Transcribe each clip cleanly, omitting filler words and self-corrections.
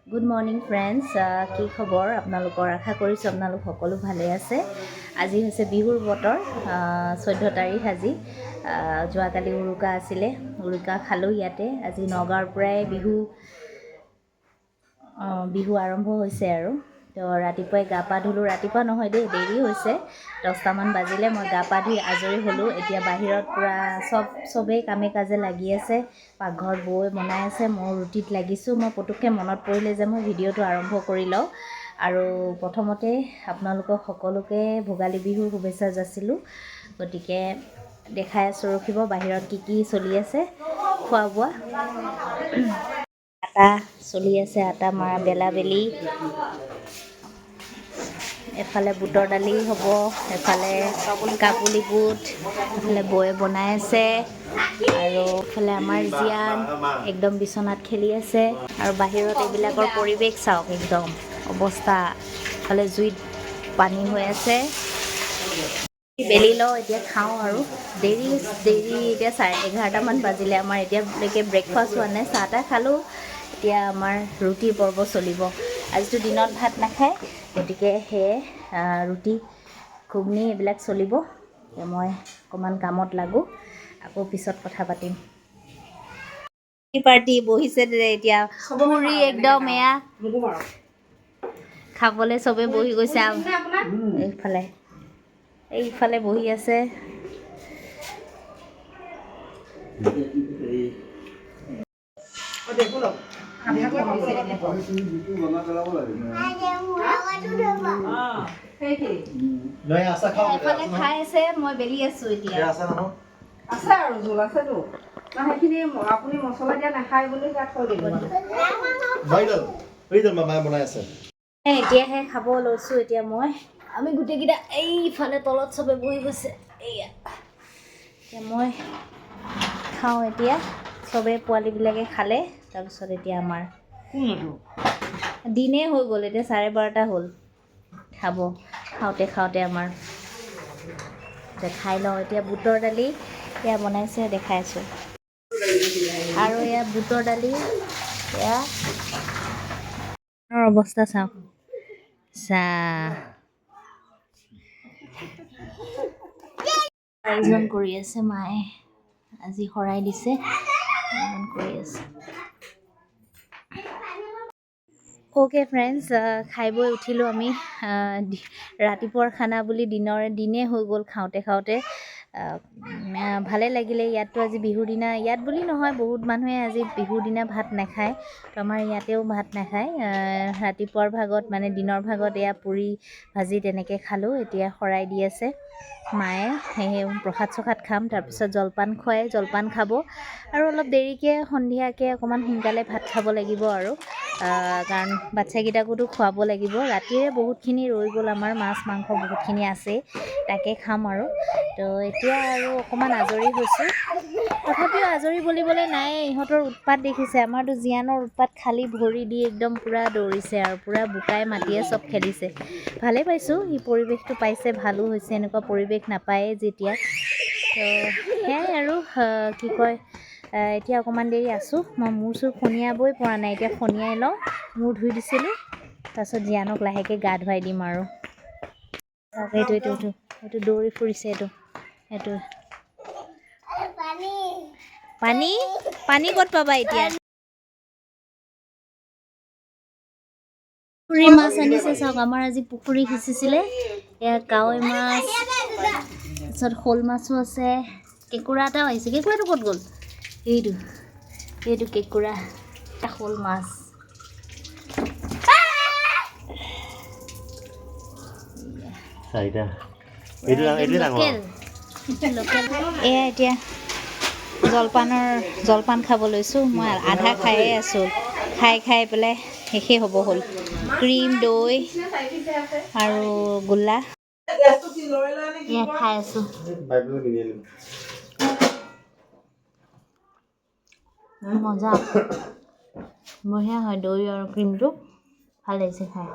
Good morning friends, কি খবৰ আপোনালোকৰ? আশা কৰিছোঁ আপোনালোক সকলো ভালে আছে। আজি হৈছে বিহুৰ বতৰ, 14 তাৰিখ আজি। যোৱাকালি উৰুকা আছিলে, উৰুকা খালোঁ ইয়াতে। আজি নগাঁৱৰ পৰাই বিহু আৰম্ভ হৈছে আৰু। তো ৰাতিপুৱাই গা পা ধুলোঁ, ৰাতিপুৱা নহয় দেই, দেৰি হৈছে, 10টামান বাজিলে। মই গা পা ধুই আজৰি হ'লোঁ। এতিয়া বাহিৰত পূৰা চবেই কামে কাজে লাগি আছে। পাকঘৰত বৈ বনাই আছে, মই ৰুটিত লাগিছোঁ। মই পটুককৈ মনত পৰিলে যে মই ভিডিঅ'টো আৰম্ভ কৰি লওঁ। আৰু প্ৰথমতে আপোনালোকক সকলোকে ভোগালী বিহুৰ শুভেচ্ছা যাচিলোঁ। গতিকে দেখাই আছোঁ, ৰখিব বাহিৰত কি চলি আছে খোৱা বোৱা। আটা চলি আছে, আটা মৰা বেলা বেলি। এফালে বুটৰ দালি হ'ব, এফালে কাবুলি বুট, এফালে বৌয়ে বনাই আছে, আৰু এফালে আমাৰ জীয়ান একদম বিচনাত খেলি আছে। আৰু বাহিৰত এইবিলাকৰ পৰিৱেশ চাওক, একদম অৱস্থা। এফালে জুইত পানী হৈ আছে। বেলি লওঁ, এতিয়া খাওঁ আৰু। দেৰি এতিয়া 11:30মান বাজিলে। আমাৰ এতিয়ালৈকে ব্ৰেকফাষ্ট হোৱা নাই, চাহ তাহ খালোঁ। এতিয়া আমাৰ ৰুটিৰ পৰ্ব চলিব। আজিতো দিনত ভাত নাখায়, গতিকে সেয়ে ৰুটি ঘুগনি এইবিলাক চলিব। মই অকণমান কামত লাগোঁ, আকৌ পিছত কথা পাতিম। পাৰ্টি বহিছে এতিয়া, পুৰি একদম এয়া খাবলৈ চবেই বহি গৈছে। এইফালে বহি আছে। এফালে খাই আছে, মই বেলি আছো এতিয়া। আছে আৰু জোল আছেতো, সেইখিনি আপুনি মছলা দিয়া নাখায় বুলি তাত থৈ দিব। এতিয়াহে খাব লৈছোঁ। এতিয়া আমি গোটেইকেইটা এইফালে তলত চবে বহি গৈছে। এতিয়া মই খাওঁ। এতিয়া চবেই পোৱালীবিলাকে খালে, তাৰপিছত এতিয়া আমাৰ দিনেই হৈ গ'ল। এতিয়া 12:30 হ'ল। খাওঁতে আমাৰ খাই লওঁ। এতিয়া বুটৰ দালি এয়া বনাইছে, দেখাইছোঁ। আৰু এয়া বুটৰ দালি, এয়া অৱস্থা চাওক। আয়োজন কৰি আছে মায়ে, আজি শৰাই দিছে, আয়োজন কৰি আছে। অ'কে ফ্ৰেণ্ডছ, খাই বৈ উঠিলোঁ আমি। ৰাতিপুৱাৰ খানা বুলি দিনে হৈ গ'ল খাওঁতে। ভালে লাগিলে। ইয়াততো আজি বিহুৰ দিনা, ইয়াত বুলি নহয়, বহুত মানুহে আজি বিহুৰ দিনা ভাত নাখায়। তো আমাৰ ইয়াতেও ভাত নাখায়। ৰাতিপুৱাৰ ভাগত মানে দিনৰ ভাগত এয়া পুৰি ভাজি তেনেকৈ খালোঁ। এতিয়া শৰাই দি আছে মায়ে, সেই প্ৰসাদ চসাদ খাম, তাৰপিছত জলপান খাব। আৰু অলপ দেৰিকৈ সন্ধিয়াকৈ অকণমান সোনকালে ভাত খাব লাগিব আৰু, কাৰণ বাচ্ছাকেইটাকোতো খুৱাব লাগিব। ৰাতিৰে বহুতখিনি ৰৈ গ'ল আমাৰ, মাছ মাংস বহুতখিনি আছেই, তাকে খাম আৰু। তো এতিয়া আৰু অকণমান আজৰি হৈছোঁ। তথাপিও আজৰি বুলিবলৈ নাই, ইহঁতৰ উৎপাত দেখিছে। আমাৰতো জীয়ানৰ উৎপাত, খালী ভৰি দি একদম পূৰা দৌৰিছে আৰু পূৰা বোকাই মাটিয়ে চব খেলিছে। ভালেই পাইছোঁ, সি পৰিৱেশটো পাইছে, ভালো হৈছে। এনেকুৱা পৰিৱেশ নাপায়েই যেতিয়া। তো সেয়াই আৰু কি কয়, এতিয়া অকণমান দেৰি আছোঁ। মই মূৰ চুৰ ফণিয়াবই পৰা নাই, এতিয়া ফণিয়াই লওঁ। মূৰ ধুই দিছিলোঁ, তাৰপিছত জীয়ানক লাহেকৈ গা ধুৱাই দিম আৰু। এইটো দৌৰি ফুৰিছে। এইটো পানী ক'ত পাবা এতিয়া? পুখুৰী মাছ আনিছে চাওক। আমাৰ আজি পুখুৰী সিঁচিছিলে। এয়া কাৱৈ মাছ, তাৰপিছত শ'ল মাছো আছে, কেঁকুৰা এটাও আহিছে। কেঁকুৰাটো ক'ত গ'ল? এইটো কেঁকুৰা, শ'ল মাছ। লোকেল। এয়া এতিয়া জলপান খাব লৈছোঁ। মই আধা খায়ে আছোঁ। খাই পেলাই শেষেই হ'ব হ'ল। ক্ৰীম, দৈ আৰু গোল্লা এয়া খাই আছোঁ। মজা, বঢ়িয়া হয়। দৈ আৰু ক্ৰীমটো ভাল লাগিছে খাই।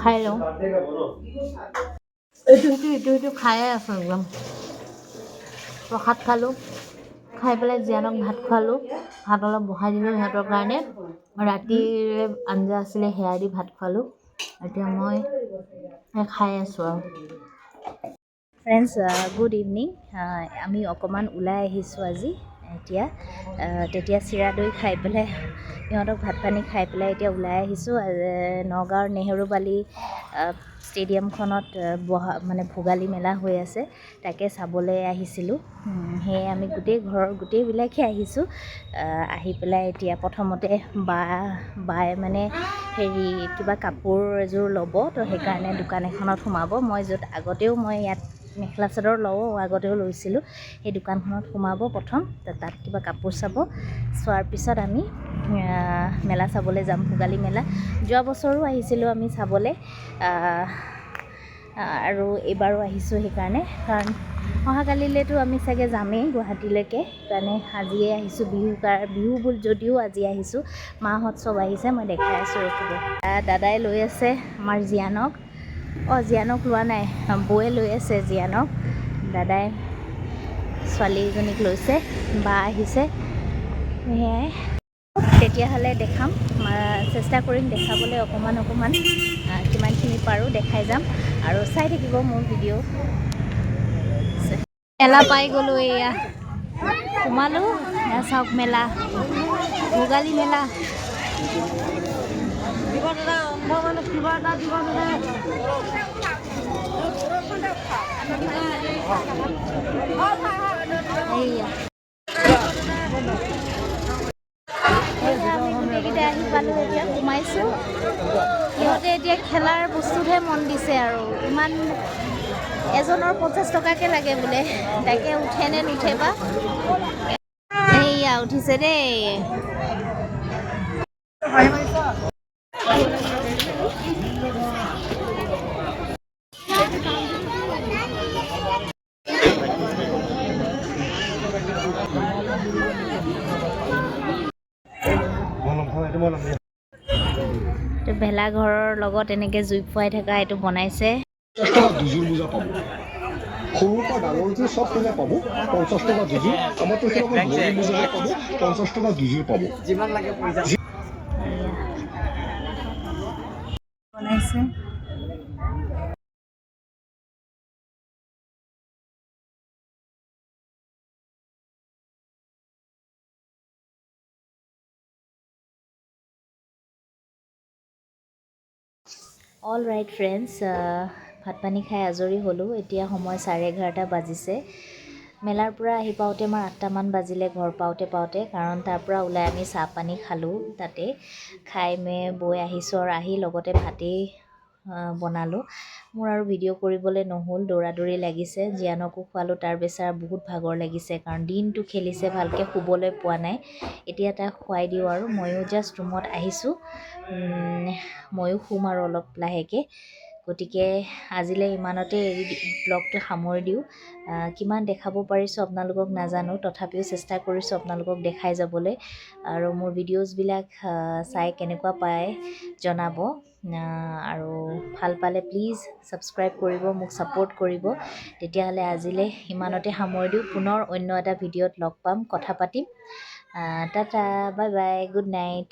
খাই লওঁ। এইটো খায়ে আছোঁ একদম। প্ৰসাদ খালোঁ, খাই পেলাই জীয়ানক ভাত খোৱালোঁ, ভাত অলপ বহাই দিলোঁ সিহঁতৰ কাৰণে, ৰাতিৰে আঞ্জা আছিলে সেয়া দি ভাত খোৱালোঁ। এতিয়া মই খাই আছোঁ আৰু। Friends, good evening. আমি অকণমান ওলাই আহিছোঁ আজি। এতিয়া তেতিয়া চিৰা দৈ খাই পেলাই সিহঁতক ভাত পানী খাই পেলাই এতিয়া ওলাই আহিছোঁ। নগাঁৱৰ নেহেৰুবালি ষ্টেডিয়ামখনত মানে ভোগালী মেলা হৈ আছে, তাকে চাবলৈ আহিছিলোঁ। সেয়ে আমি ঘৰৰ গোটেইবিলাকে আহিছোঁ। আহি পেলাই এতিয়া প্ৰথমতে বায়ে মানে কিবা কাপোৰ এযোৰ ল'ব, তো সেইকাৰণে দোকান এখনত সোমাব। মই য'ত আগতেও মই ইয়াত মেখেলা চাদৰ লওঁ, আগতেও লৈছিলোঁ, সেই দোকানখনত সোমাব প্ৰথম, তাত কিবা কাপোৰ চাব, চোৱাৰ পিছত আমি মেলা চাবলৈ যাম, ভোগালী মেলা। যোৱা বছৰো আহিছিলোঁ আমি চাবলৈ, আৰু এইবাৰো আহিছোঁ সেইকাৰণে, কাৰণ অহাকালিলৈতো আমি চাগে যামেই গুৱাহাটীলৈকে, সেইকাৰণে আজিয়ে আহিছোঁ। বিহু যদিও আজি আহিছোঁ, মাহঁত চব আহিছে, মই দেখাই আছোঁ ৰখিব। দাদাই লৈ আছে আমাৰ জীয়ানক, জীয়ানক লোৱা নাই, বৌয়ে লৈ আছে জীয়ানক, দাদাই ছোৱালীজনীক লৈছে, বা আহিছে, সেয়াই। তেতিয়াহ'লে দেখাম, চেষ্টা কৰিম দেখাবলৈ অকণমান কিমানখিনি পাৰোঁ দেখাই যাম, আৰু চাই থাকিব মোৰ ভিডিঅ'। মেলা পাই গ'লোঁ, এয়া সোমালোঁ, এয়া চাওক মেলা, ভোগালী মেলা। আমি গোটেইকেইটা আহি পালোঁ, এতিয়া সোমাইছোঁ। সিহঁতে এতিয়া খেলাৰ বস্তুতহে মন দিছে আৰু, ইমান এজনৰ 50 টকাকৈ লাগে বোলে, তাকে উঠে নে নুঠে বা। এইয়া উঠিছে দেই। ভেলাঘৰৰ লগত এনেকৈ জুই ফুৱাই থকা এইটো বনাইছে। দুযোৰ মোজা পাব, সৰুৰ পৰা ডাঙৰযোৰ চব মোজা পাব, 50 টকা দুযোৰ। আমাৰতো মোজাহে পাব, 50 টকা দুযোৰ পাব, যিমান লাগে বনাইছে। অল ৰাইট ফ্ৰেণ্ডছ, ভাত পানী খাই আজৰি হ'লোঁ। এতিয়া সময় 11:30 বাজিছে। মেলাৰ পৰা আহি পাওঁতে আমাৰ 8টামান বাজিলে ঘৰ পাওঁতে, কাৰণ তাৰ পৰা ওলাই আমি চাহ পানী খালোঁ তাতে, খাই বৈ আহিছোঁ, আৰু আহি লগতে ভাতেই বনালোঁ। মোৰ আৰু ভিডিঅ' কৰিবলৈ নহ'ল, দৌৰা লাগিছে। জীয়ানকো খোৱালোঁ, তাৰ বেচেৰা বহুত ভাগৰ লাগিছে, কাৰণ দিনটো খেলিছে, ভালকৈ শুবলৈ পোৱা নাই। এতিয়া তাক খুৱাই দিওঁ, আৰু ময়ো জাষ্ট ৰুমত আহিছোঁ, ময়ো শুম আৰু অলপ লাহেকৈ। গতিকে আজিলৈ ইমানতে ব্লগটো সামৰি দিওঁ। কিমান দেখাব পাৰিছোঁ আপোনালোকক নাজানো, তথাপিও চেষ্টা কৰিছোঁ আপোনালোকক দেখাই যাবলৈ, আৰু মোৰ ভিডিঅ'জবিলাক চাই কেনেকুৱা পায় জনাব, আৰু ভাল পালে প্লিজ ছাবস্ক্ৰাইব কৰিব, মোক ছাপোৰ্ট কৰিব। তেতিয়াহ'লে আজিলৈ ইমানতে সামৰি দিওঁ, পুনৰ অন্য এটা ভিডিঅ'ত লগ পাম, কথা পাতিম। Tata, bye bye, good night.